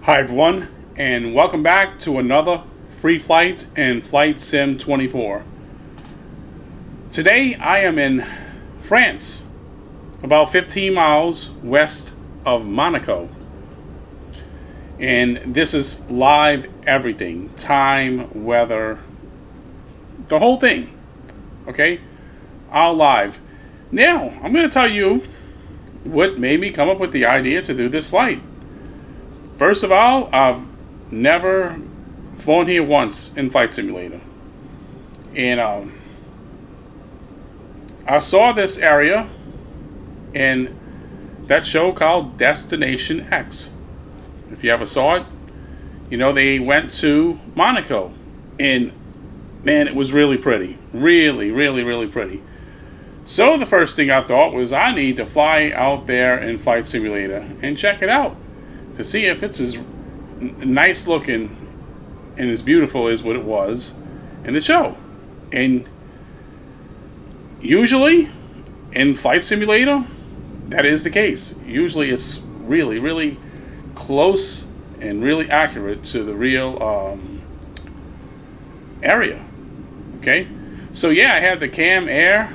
Hi everyone, and welcome back to another Free Flight and Flight Sim 24. Today I am in France, about 15 miles west of Monaco. And this is live everything, time, weather, the whole thing, okay? All live. Now, I'm going to tell you what made me come up with the idea to do this flight. First of all, I've never flown here once in Flight Simulator. And I saw this area in that show called Destination X. If you ever saw it, you know, they went to Monaco. And man, it was really pretty. Really, really, really pretty. So the first thing I thought was I need to fly out there in Flight Simulator and check it out, to see if it's as nice looking and as beautiful as what it was in the show. And usually in Flight Simulator, that is the case. Usually it's really, really close and really accurate to the real area. Okay, so yeah, I have the Camair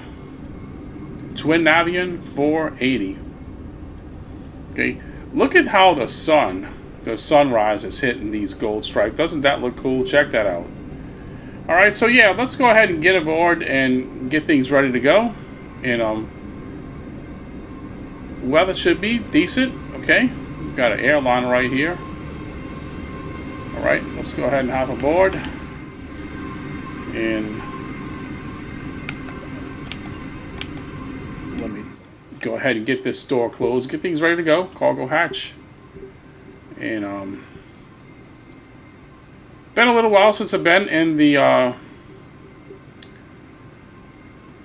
Twin Navion 480. Okay, look at how the sunrise is hitting these gold stripes. Doesn't that look cool? Check that out. Alright, so yeah, let's go ahead and get aboard and get things ready to go. And weather should be decent. Okay, we've got an airline right here. Alright, let's go ahead and hop aboard. And let me go ahead and get this door closed, get things ready to go. Cargo hatch. And been a little while since I've been in the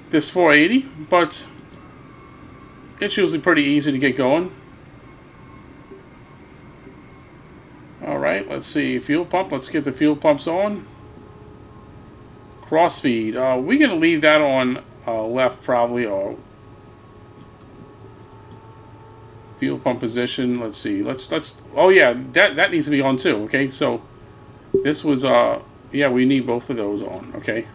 this 480, but it's usually pretty easy to get going. Alright, let's see, fuel pump. Let's get the fuel pumps on. Crossfeed, we're gonna leave that on left probably, or fuel pump position. Let's see. Let's. Oh yeah, that needs to be on too. Okay, so this was yeah, we need both of those on. Okay.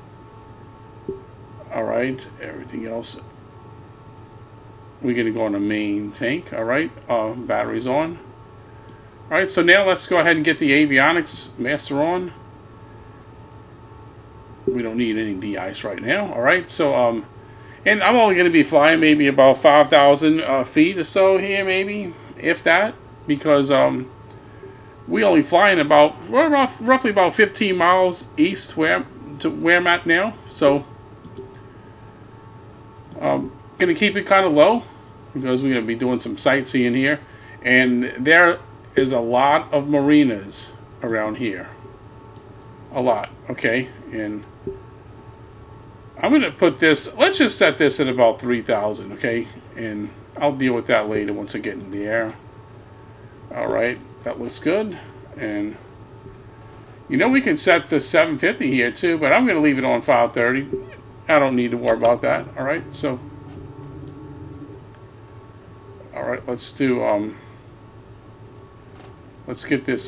All right. Everything else, we're gonna go on the main tank. All right. Batteries on. All right. So now let's go ahead and get the avionics master on. We don't need any de-ice right now. All right. So and I'm only going to be flying maybe about 5,000 feet or so here, maybe, if that, because we only flying about, we're roughly about 15 miles east to where I'm at now. So going to keep it kind of low because we're going to be doing some sightseeing here. And there is a lot of marinas around here. A lot, okay? And I'm going to put this, let's just set this at about 3,000, okay? And I'll deal with that later once I get in the air. Alright, that looks good. And, you know, we can set the 750 here too, but I'm going to leave it on 530. I don't need to worry about that, alright? So, alright, let's do, let's get this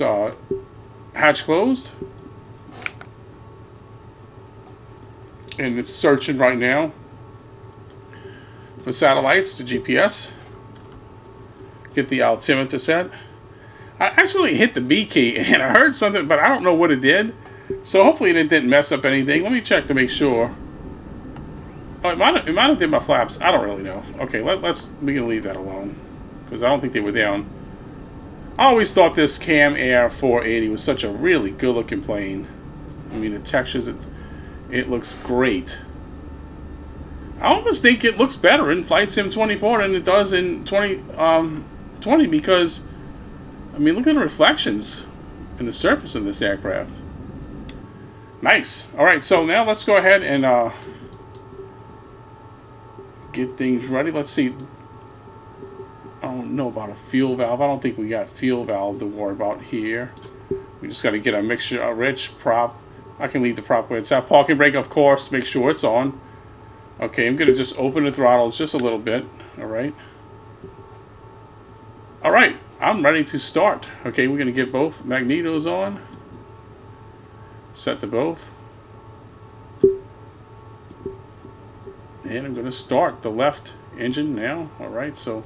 hatch closed. And it's searching right now for satellites, the GPS. Get the altimeter set. I actually hit the B key and I heard something, but I don't know what it did. So hopefully it didn't mess up anything. Let me check to make sure. Oh, it might have did my flaps. I don't really know. Okay, we're gonna leave that alone because I don't think they were down. I always thought this Camair 480 was such a really good looking plane. I mean, the textures, it looks great. I almost think it looks better in Flight Sim 24 than it does in 20 because, I mean, look at the reflections in the surface of this aircraft. Nice. Alright, so now let's go ahead and get things ready. Let's see. I don't know about a fuel valve. I don't think we got fuel valve to worry about here. We just got to get a mixture, a rich prop. I can leave the prop where it's at. Parking brake, of course, make sure it's on. Okay, I'm going to just open the throttles just a little bit. Alright. Alright, I'm ready to start. Okay, we're going to get both magnetos on. Set to both. And I'm going to start the left engine now. Alright, so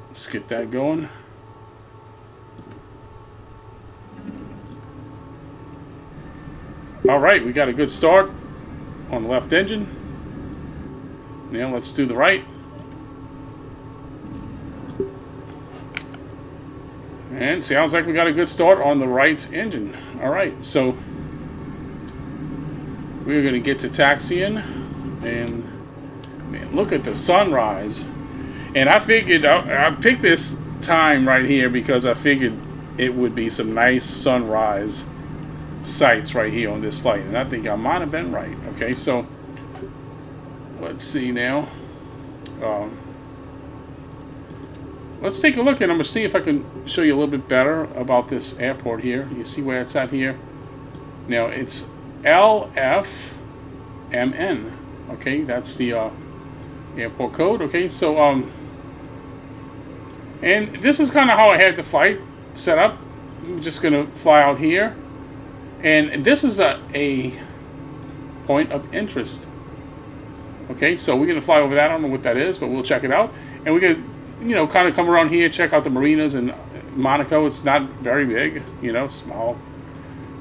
let's get that going. Alright, we got a good start on the left engine. Now let's do the right. And sounds like we got a good start on the right engine. Alright, so we're going to get to taxiing. And man, look at the sunrise. And I figured, I picked this time right here because I figured it would be some nice sunrise sights right here on this flight, and I think I might have been right. Okay, so let's see now. Let's take a look, and I'm gonna see if I can show you a little bit better about this airport here. You see where it's at here? Now it's LFMN. Okay, that's the airport code. Okay, so and this is kind of how I had the flight set up. I'm just gonna fly out here. And this is a point of interest. Okay, so we're going to fly over that. I don't know what that is, but we'll check it out. And we're going to, you know, kind of come around here, check out the marinas in Monaco. It's not very big, you know, small,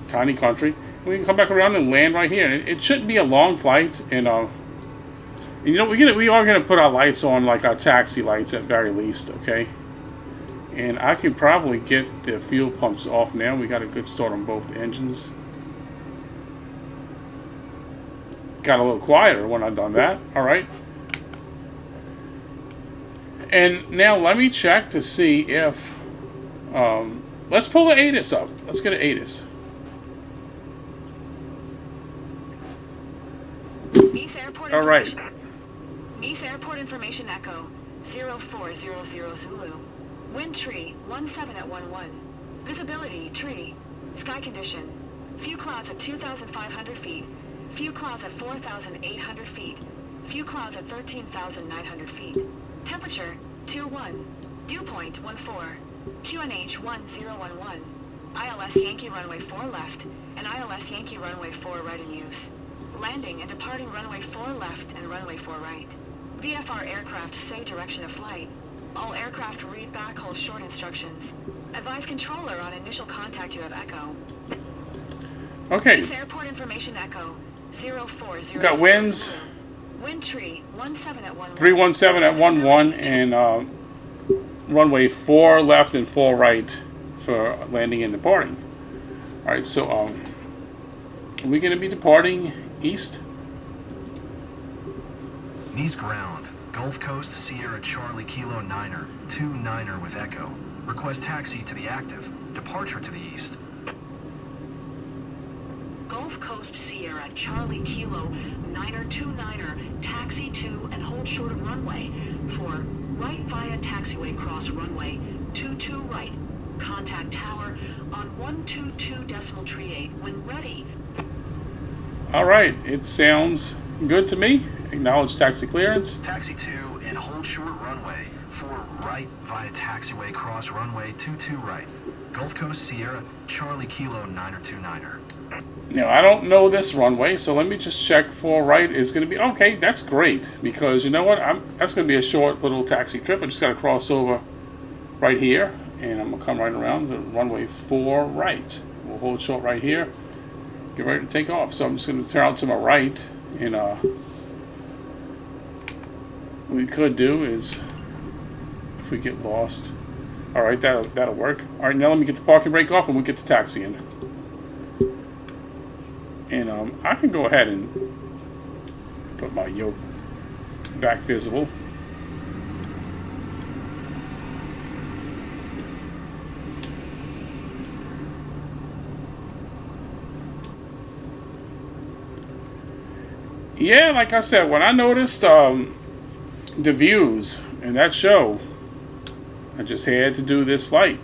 tiny country. And we can come back around and land right here. And it shouldn't be a long flight. And, you know, we are going to put our lights on, like our taxi lights at very least, okay? And I can probably get the fuel pumps off now. We got a good start on both engines. Got a little quieter when I've done that. Alright. And now let me check to see if... let's pull the ATIS up. Let's get an ATIS. Alright. Nice Airport Information Echo 0400 Zulu. Wind tree 17 at 11. Visibility tree. Sky condition. Few clouds at 2,500 feet. Few clouds at 4,800 feet. Few clouds at 13,900 feet. Temperature 21. Dew point 14. QNH 1011. ILS Yankee runway 4 left and ILS Yankee runway 4 right in use. Landing and departing runway 4 left and runway 4 right. VFR aircraft say direction of flight. All aircraft read back hold short instructions. Advise controller on initial contact you have Echo. Okay. Nice Airport Information Echo 0400. Got winds. Wind tree 17 at 11. 317 at 11 and runway 4 left and 4 right for landing and departing. Alright, so we're going to be departing east. Knees ground. Gulf Coast Sierra Charlie Kilo 9er, 29er with Echo. Request taxi to the active. Departure to the east. Gulf Coast Sierra Charlie Kilo 9er 29er, taxi to and hold short of runway for right via taxiway cross runway 22 right. Contact tower on 122.38 when ready. Alright, it sounds good to me. Acknowledge taxi clearance. Taxi to and hold short runway 4 right via taxiway cross runway 22 right. Gulf Coast Sierra Charlie Kilo 9er 29er. Now, I don't know this runway, so let me just check. 4 right is going to be... Okay, that's great, because you know what? That's going to be a short little taxi trip. I just got to cross over right here, and I'm going to come right around the runway 4 right. We'll hold short right here. Get ready to take off. So I'm just going to turn out to my right, and what we could do is, if we get lost... Alright, that'll work. Alright, now let me get the parking brake off, and we'll get the taxi in. And I can go ahead and put my yoke back visible. Yeah, like I said, when I noticed the views in that show, I just had to do this flight.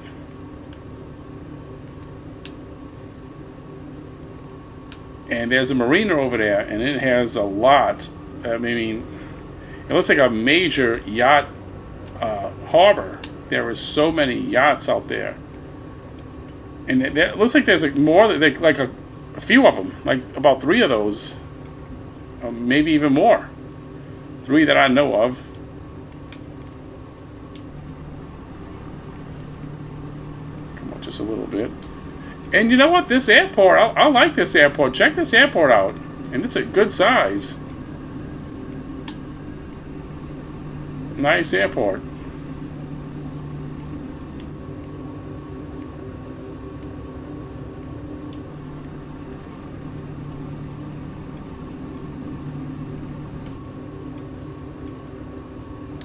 And there's a marina over there, and it has a lot. I mean, it looks like a major yacht harbor. There are so many yachts out there. And it looks like there's like more, like a few of them. Like about 3 of those. Maybe even more. 3 that I know of. Come on, just a little bit. And you know what? This airport, I like this airport. Check this airport out. And it's a good size. Nice airport.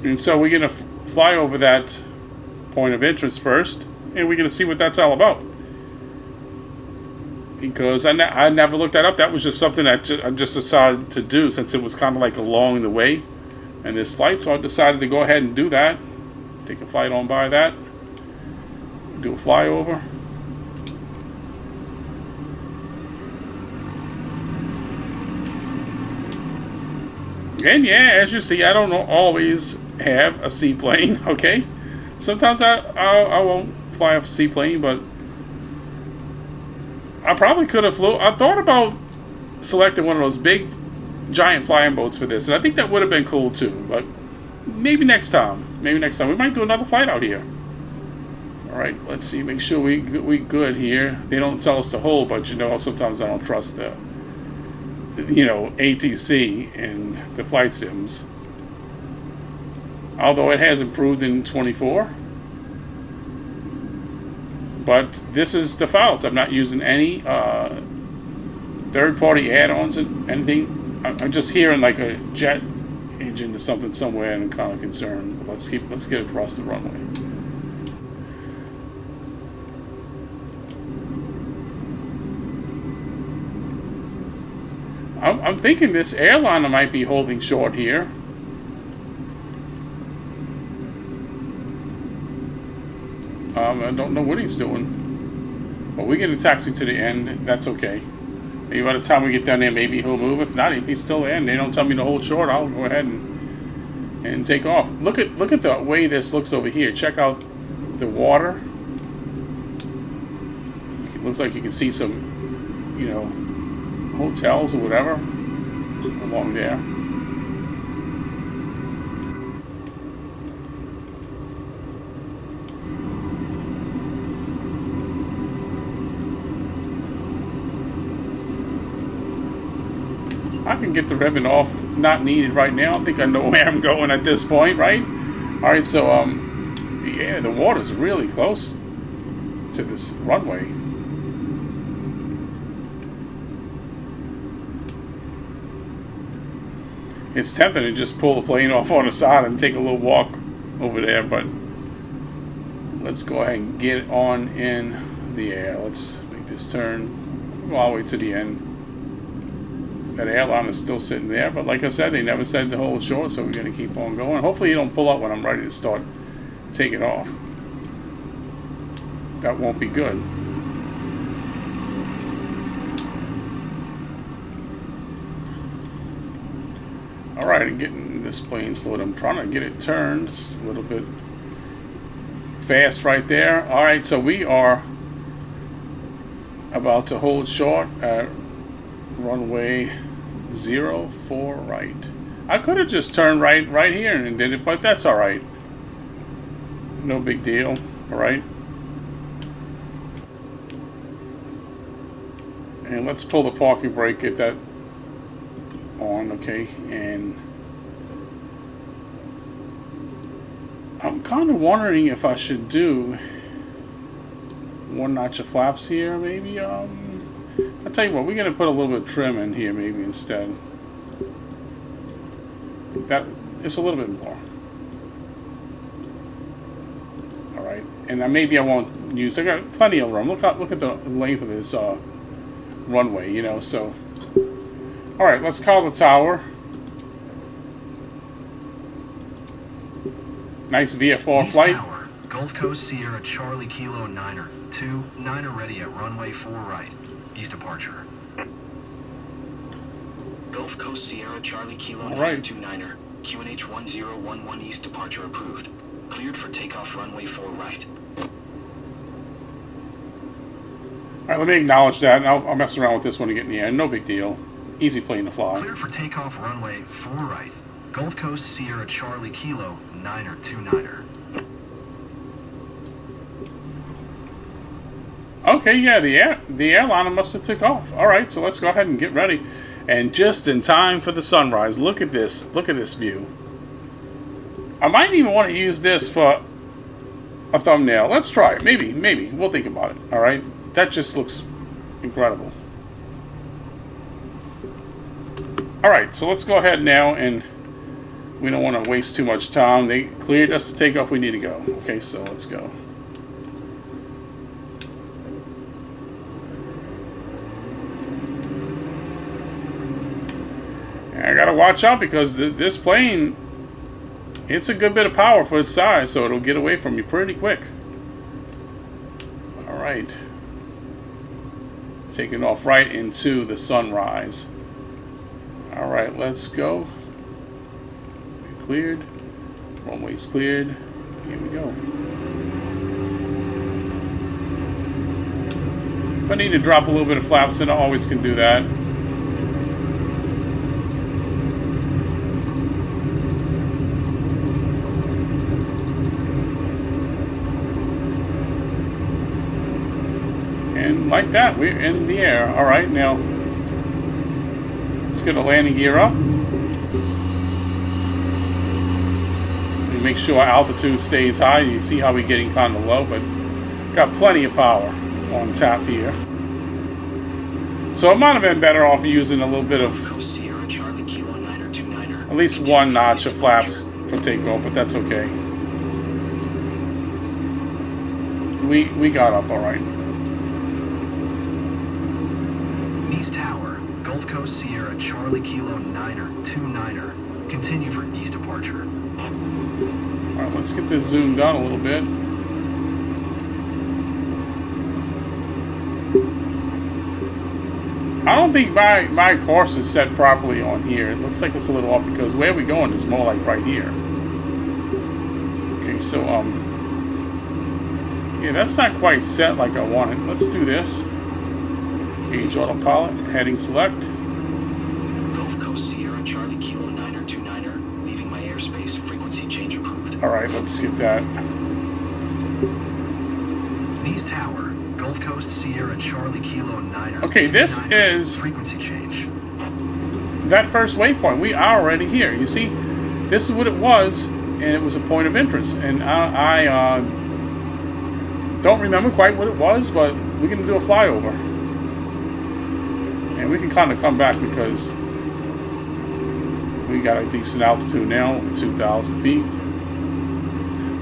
And so we're going to fly over that point of interest first. And we're going to see what that's all about. Because I never looked that up. That was just something that I just decided to do since it was kind of like along the way in this flight. So I decided to go ahead and do that. Take a flight on by that. Do a flyover. And yeah, as you see, I don't always have a seaplane, okay? Sometimes I won't fly a seaplane, but I probably could have flew. I thought about selecting one of those big, giant flying boats for this, and I think that would have been cool too. But maybe next time. Maybe next time we might do another flight out here. All right, let's see. Make sure we good here. They don't tell us to hold, but you know sometimes I don't trust the ATC and the flight sims. Although it has improved in 24. But this is default. I'm not using any third-party add-ons and anything. I'm just hearing like a jet engine or something somewhere, and I'm kind of concerned. Let's get across the runway. I'm thinking this airliner might be holding short here. I don't know what he's doing. But we get a taxi to the end. That's okay. Maybe by the time we get down there, maybe he'll move. If not, if he's still there and they don't tell me to hold short, I'll go ahead and take off. Look at the way this looks over here. Check out the water. It looks like you can see some, hotels or whatever along there. I can get the ribbon off, not needed right now. I think I know where I'm going at this point, right? Alright, so, yeah, the water's really close to this runway. It's tempting to just pull the plane off on the side and take a little walk over there, but let's go ahead and get on in the air. Let's make this turn, go all the way to the end. That airline is still sitting there, but like I said, they never said to hold short, so we're going to keep on going. Hopefully you don't pull up when I'm ready to start taking off. That won't be good. Alright, I'm getting this plane slowed. I'm trying to get it turned. It's a little bit fast right there. Alright, so we are about to hold short at runway 04 right. I could have just turned right here and did it, but that's alright. No big deal. Alright. And let's pull the parking brake, get that on, okay, and I'm kind of wondering if I should do one notch of flaps here, maybe. I'll tell you what, we're gonna put a little bit of trim in here, maybe instead. That it's a little bit more. All right, and maybe I won't use. I got plenty of room. Look at the length of this runway, So. All right, let's call the tower. Nice VFR East flight. Tower, Gulf Coast Sierra Charlie Kilo 9er, 2, 9er ready at runway 4 right, east departure. Gulf Coast Sierra Charlie Kilo 9er, 2 9er, QNH 1011 east departure approved. Cleared for takeoff runway 4 right. Alright, let me acknowledge that, and I'll mess around with this one to get in the air. No big deal. Easy plane to fly. Cleared for takeoff runway 4 right. Gulf Coast Sierra Charlie Kilo 9er29er. Okay, yeah, the airliner must have took off. Alright, so let's go ahead and get ready. And just in time for the sunrise. Look at this. Look at this view. I might even want to use this for a thumbnail. Let's try it. Maybe. We'll think about it. Alright? That just looks incredible. Alright, so let's go ahead now, and we don't want to waste too much time. They cleared us to take off. We need to go. Okay, so let's go. And I gotta watch out because this plane, it's a good bit of power for its size, so it'll get away from you pretty quick. Alright. Taking off right into the sunrise. Alright, let's go. Cleared. Runway's cleared. Here we go. If I need to drop a little bit of flaps in, I always can do that. And like that, we're in the air. Alright, now let's get a landing gear up. And make sure our altitude stays high. You see how we're getting kind of low, but got plenty of power on tap here. So it might have been better off using a little bit of, at least one notch of flaps for takeoff, but that's okay. We got up alright. East Tower, Gulf Coast Sierra Charlie Kilo 9er29er. Continue for east departure. Alright, let's get this zoomed out a little bit. I don't think my course is set properly on here. It looks like it's a little off because where we're going is more like right here. Okay, so yeah, that's not quite set like I want it. Let's do this. Gauge autopilot, heading select. Gulf Coast Sierra Charlie Kilo 9er29er, leaving my airspace, frequency change approved. Alright, let's skip that. East Tower, Gulf Coast Sierra Charlie Kilo 9er. Okay, this is frequency change. that first waypoint. We are already here. You see, this is what it was, and it was a point of interest. And I don't remember quite what it was, but we're going to do a flyover. And we can kind of come back because we got a decent altitude now, 2,000 feet.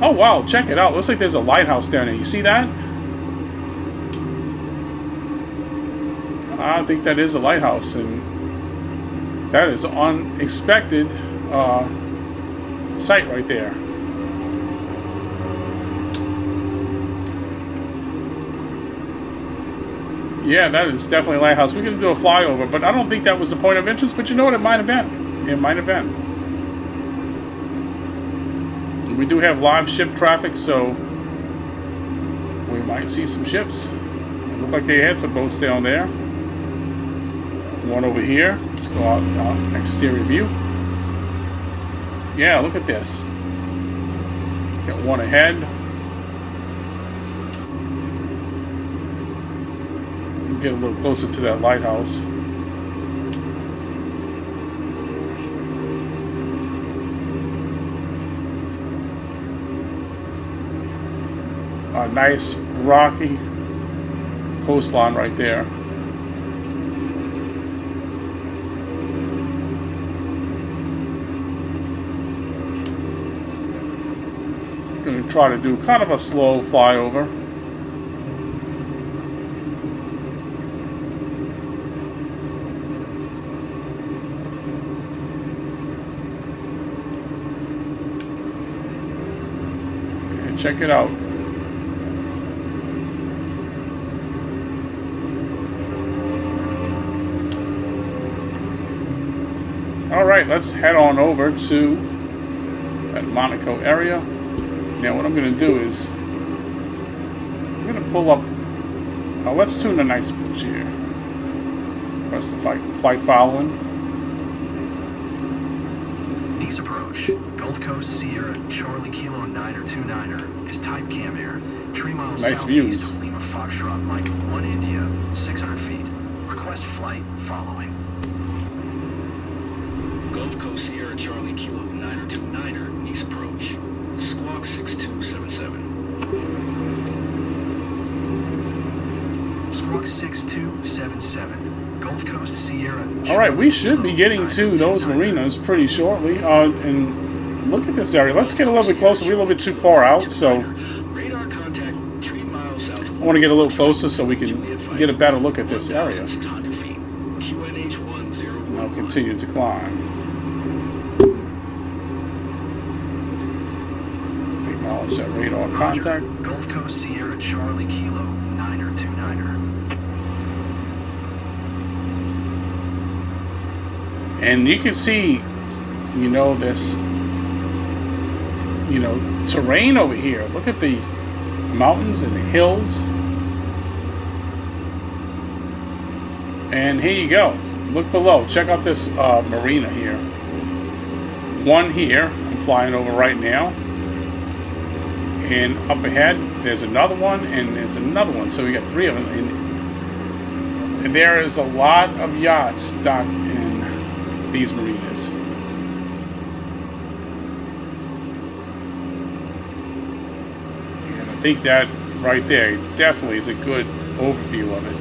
Oh, wow, check it out. Looks like there's a lighthouse down there. You see that? I think that is a lighthouse, and that is an unexpected sight right there. Yeah, that is definitely a lighthouse. We're going to do a flyover, but I don't think that was the point of interest, but you know what? It might have been. It might have been. We do have live ship traffic, so we might see some ships. It looked like they had some boats down there. One over here. Let's go out exterior view. Yeah, look at this. Got one ahead. Get a little closer to that lighthouse. A nice rocky coastline right there. Going to try to do kind of a slow flyover. And check it out. All right, let's head on over to that Monaco area. Now what I'm going to do is I'm going to pull up. Let's tune a nice pitch here. Press the flight following. Nice approach. Gulf Coast Sierra Charlie Kilo 929er is type Camair. 3 miles Nice southeast views. of Lima Foxtrot Mike 1 India, 600 feet. Request flight following. Gulf Coast Sierra Charlie Kilo 929er, Nice approach. Squawk 6277. Squawk 6277. Gulf Coast Sierra. All right, we should be getting to those marinas pretty shortly. And look at this area. Let's get a little bit closer. We're a little bit too far out, so Radar contact 3 miles south. I want to get a little closer so we can get a better look at this area. And I'll continue to climb. Acknowledge that radar contact. Gulf Coast Sierra Charlie Kilo 929er. And you can see, you know, this, you know, terrain over here. Look at the mountains and the hills. And here you go. Look below. Check out this marina here. One here. I'm flying over right now. And up ahead, there's another one, and there's another one. So we got 3 of them. And there is a lot of yachts docked in these marinas. And I think that right there definitely is a good overview of it.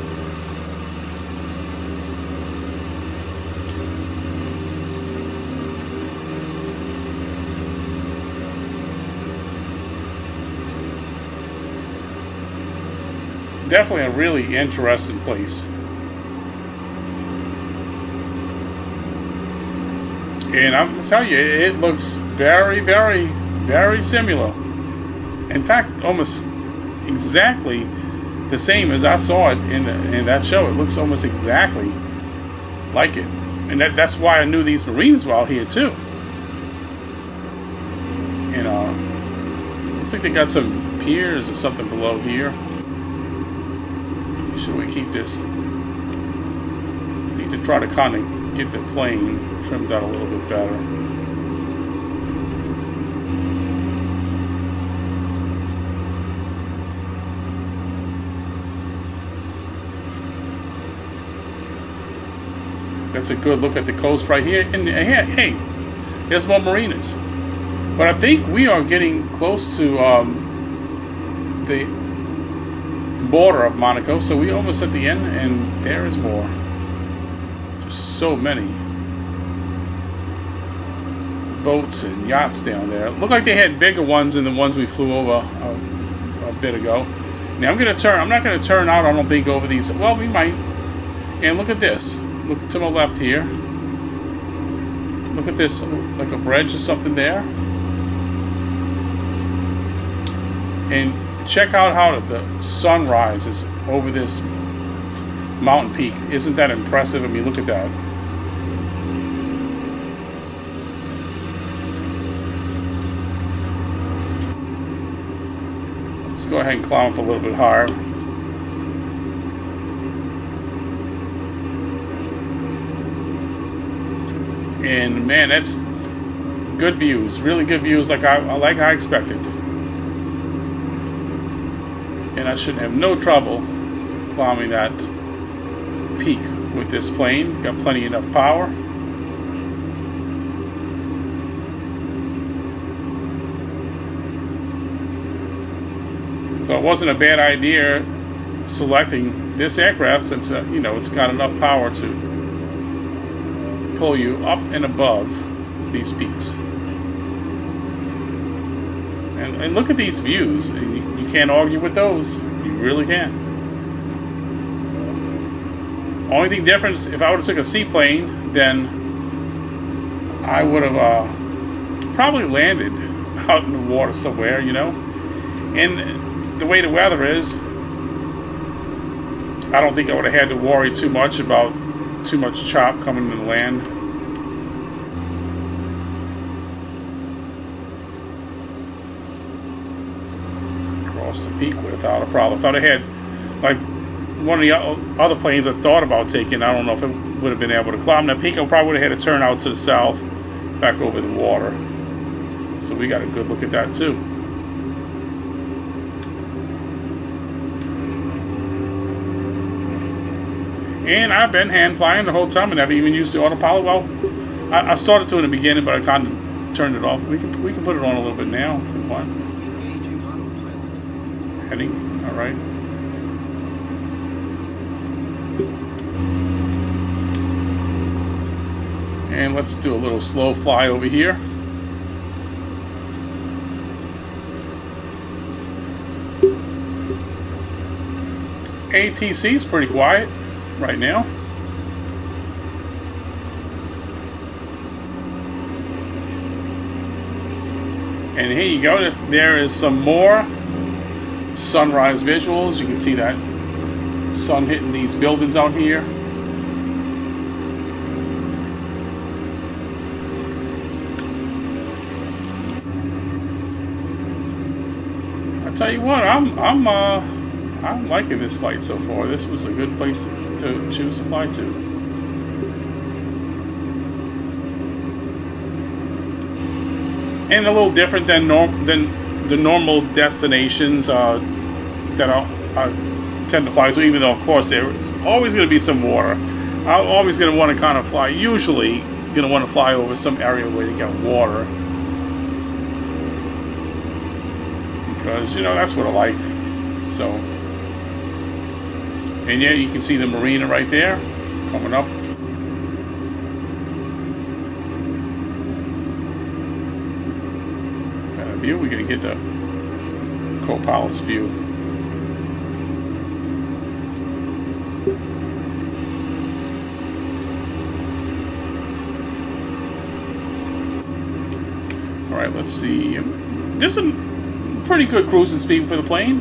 Definitely a really interesting place. And I'm going to tell you, it looks very, very, very similar. In fact, almost exactly the same as I saw it in that show. It looks almost exactly like it. And that's why I knew these marinas were out here too. And looks like they got some piers or something below here. Should we keep this? We need to try to kind of get the plane trimmed out a little bit better. That's a good look at the coast right here. And hey, there's more marinas. But I think we are getting close to the border of Monaco, so we almost at the end, and there is more. Just so many boats and yachts down there. It looked like they had bigger ones than the ones we flew over a bit ago. Now I'm gonna turn. I'm not gonna turn out. I don't think over these. Well, we might. And look at this. Look to my left here. Look at this, like a bridge or something there. And check out how the sun rises over this mountain peak. Isn't that impressive? I mean, look at that. Let's go ahead and climb up a little bit higher. And man, that's good views, really good views, like I expected. And I should have no trouble climbing that peak with this plane. Got plenty enough power. So it wasn't a bad idea selecting this aircraft, since you know, it's got enough power to pull you up and above these peaks. And look at these views. You can't argue with those. You really can't. Only thing different, if I would have took a seaplane, then I would have probably landed out in the water somewhere, you know. And the way the weather is, I don't think I would have had to worry too much about too much chop coming to the land. lighthouse to peak without a problem. If I'd have had like one of the other planes I thought about taking, I don't know if it would have been able to climb that peak. I probably would have had to turn out to the south, back over the water. So we got a good look at that too. And I've been hand flying the whole time and never even used the autopilot. Well, I started to in the beginning, but I kind of turned it off. We can put it on a little bit now if you want. Engaging autopilot. Heading, all right. And let's do a little slow fly over here. ATC is pretty quiet right now. And here you go. There is some more sunrise visuals. You can see that sun hitting these buildings out here. I tell you what, I'm liking this flight so far. This was a good place to choose to fly to. And a little different than the normal destinations that I tend to fly to, even though, of course, there's always going to be some water. I'm always going to want to kind of fly, usually going to want to fly over some area where you got water. Because, you know, that's what I like. So, and yeah, you can see the marina right there coming up. View. We're going to get the co-pilot's view. All right, let's see. This is a pretty good cruising speed for the plane.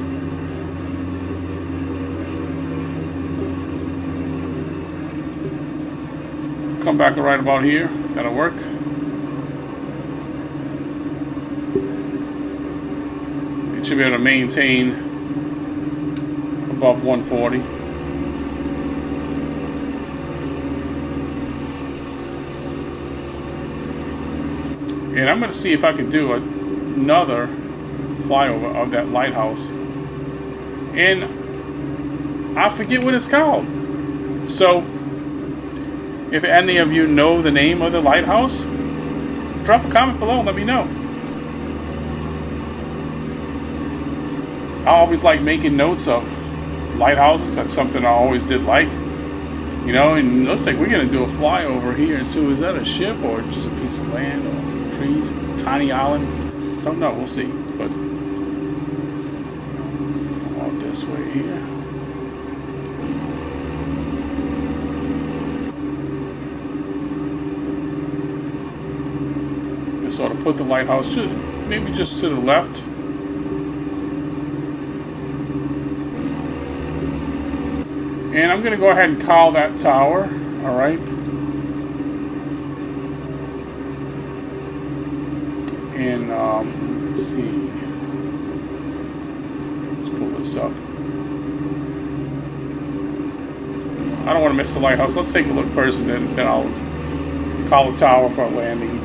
Come back right about here. That'll work. Should be able to maintain above 140. And I'm going to see if I can do another flyover of that lighthouse. And I forget what it's called. So if any of you know the name of the lighthouse, drop a comment below and let me know. I always like making notes of lighthouses. That's something I always did like. You know, and it looks like we're going to do a flyover here too. Is that a ship or just a piece of land or trees? Tiny island? Don't know. We'll see. But come on this way here. Just sort of put the lighthouse maybe just to the left. And I'm going to go ahead and call that tower, all right? And let's see. Let's pull this up. I don't want to miss the lighthouse. Let's take a look first, and then I'll call the tower for a landing.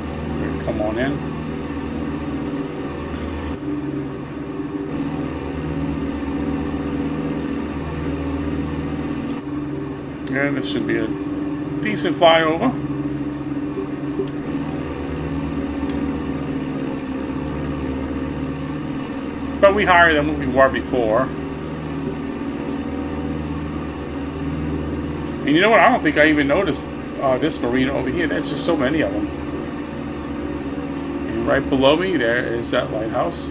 Come on in. Yeah, this should be a decent flyover. But we higher than what we were before. And you know what? I don't think I even noticed this marina over here. There's just so many of them. And right below me, there is that lighthouse.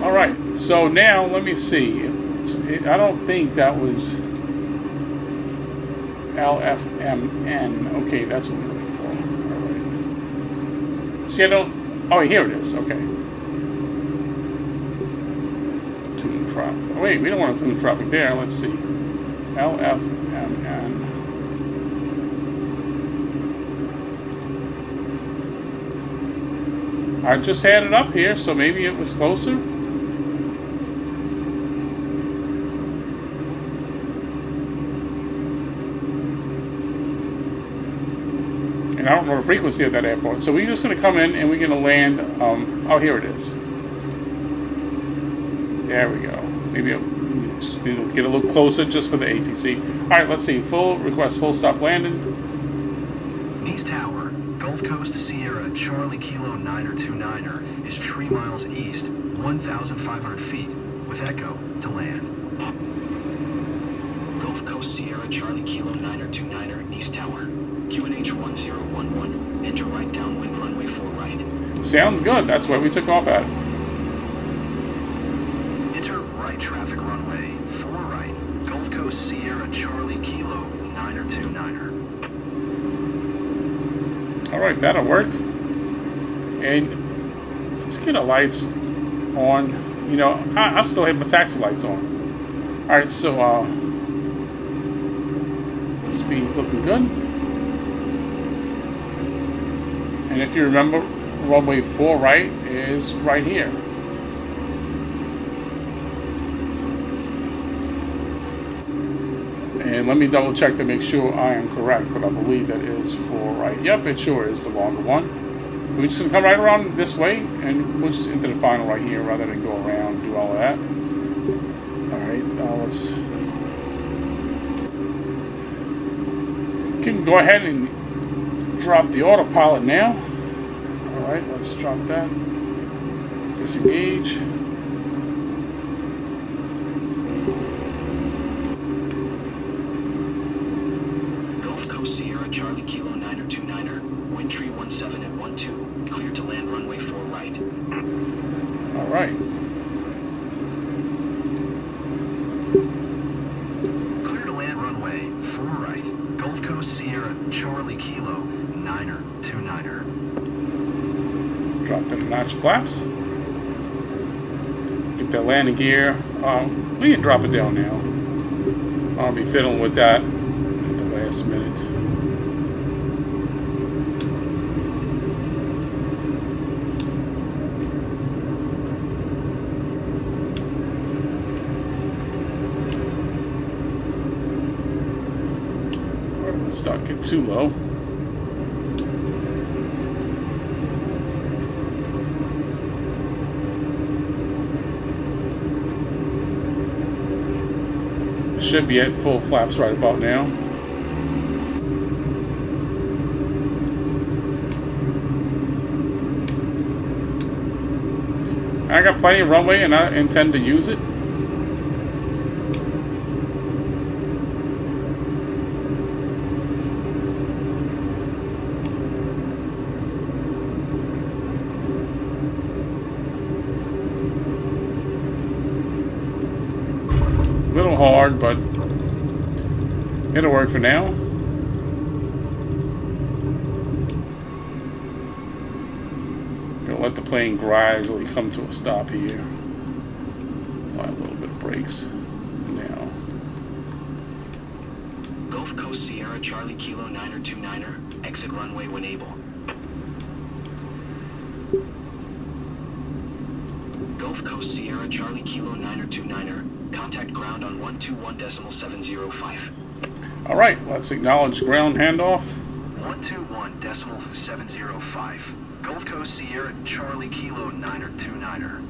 Alright, so now let me see. I don't think that was LFMN. Okay, that's what we're looking for. Alright. See, I don't... Oh, here it is. Okay. traffic. Wait, we don't want to do traffic there. Let's see. LFMN. I just had it up here, so maybe it was closer. And I don't know the frequency of that airport. So we're just going to come in and we're going to land. Oh, here it is. There we go. Maybe I'll get a little closer just for the ATC. All right, let's see. Request full stop landing. Nice Tower, Gulf Coast Sierra Charlie Kilo 929er is 3 miles east, 1,500 feet, with Echo to land. Gulf Coast Sierra Charlie Kilo 929er, Nice Tower, QNH 1011, enter right downwind runway 4 right. Sounds good. That's where we took off at. Enter right traffic runway 4 right, Gulf Coast Sierra Charlie Kilo 929er. Alright, that'll work. And let's get our lights on. You know, I still have my taxi lights on. Alright, so speed's looking good. And if you remember, runway 4 right is right here. And let me double check to make sure I am correct, but I believe that is 4 right. Yep, it sure is the longer one. So we're just going to come right around this way, and we'll just into the final right here rather than go around and do all of that. Alright, let's... Can go ahead and drop the autopilot now. Alright, let's drop that. Disengage. Gulf Coast Sierra Charlie Kilo 929er, wind tree 17 at 12, clear to land runway 4 right. Alright. Clear to land runway 4 right, Gulf Coast Sierra Charlie Kilo 929er. Drop in the notch flaps. Get that landing gear. We can drop it down now. I'll be fiddling with that at the last minute. Let's not get too low. Should be at full flaps right about now. I got plenty of runway and I intend to use it. A little hard, but it'll work for now. Gonna let the plane gradually come to a stop here. Apply a little bit of brakes now. Gulf Coast Sierra Charlie Kilo 929er, exit runway when able. Gulf Coast Sierra Charlie Kilo 929er, contact ground on 121.705. All right, let's acknowledge ground handoff. 121.705. Gulf Coast Sierra Charlie Kilo 929er.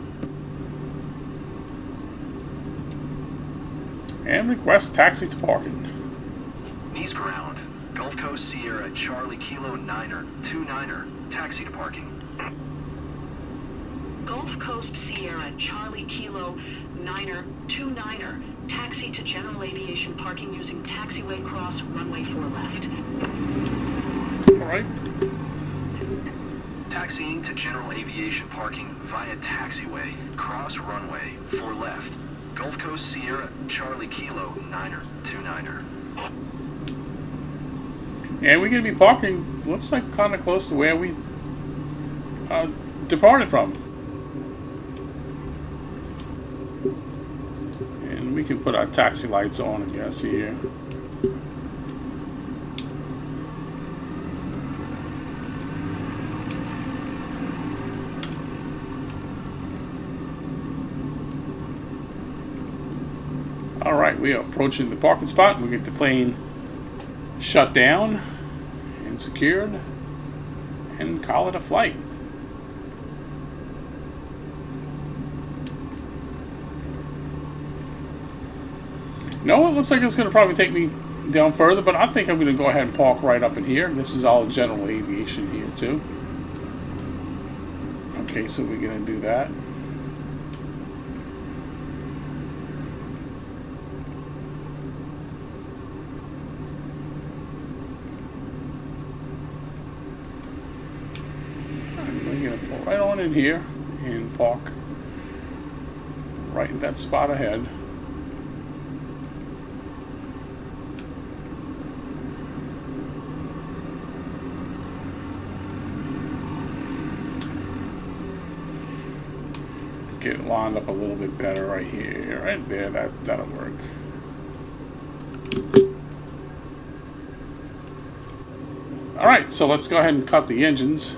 And request taxi to parking. Knees ground. Gulf Coast Sierra Charlie Kilo 929er, taxi to parking. Gulf Coast Sierra Charlie Kilo 929er, taxi to general aviation parking using taxiway cross runway 4 left. All right. Taxiing to general aviation parking via taxiway, cross runway 4 left. Gulf Coast Sierra Charlie Kilo 929er. And we're going to be parking, looks like kind of close to where we departed from. we can put our taxi lights on, I guess, here. Alright, we are approaching the parking spot. We get the plane shut down and secured and call it a flight. No, it looks like it's going to probably take me down further, but I think I'm going to go ahead and park right up in here. This is all general aviation here too. Okay, so we're going to do that. We're going to pull right on in here and park right in that spot ahead. Get it lined up a little bit better right here, right there. That'll work. All right, so let's go ahead and cut the engines.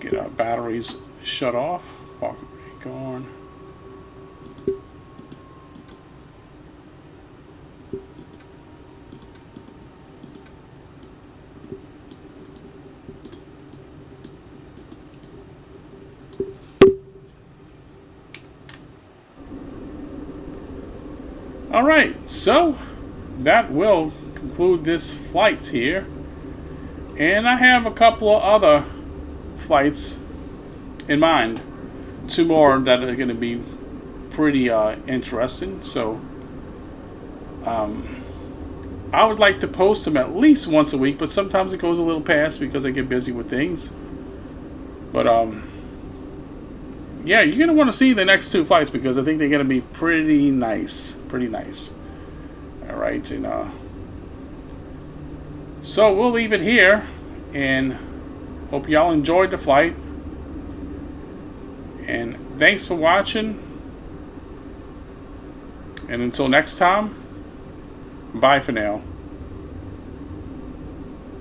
Get our batteries shut off. Pocket brake on. Alright, so that will conclude this flight here. And I have a couple of other flights in mind. 2 more that are going to be pretty interesting. So I would like to post them at least once a week, but sometimes it goes a little past because I get busy with things. But yeah, you're going to want to see the next 2 flights because I think they're going to be pretty nice. Pretty nice. Alright, and so we'll leave it here, and hope y'all enjoyed the flight. And thanks for watching. And until next time, bye for now.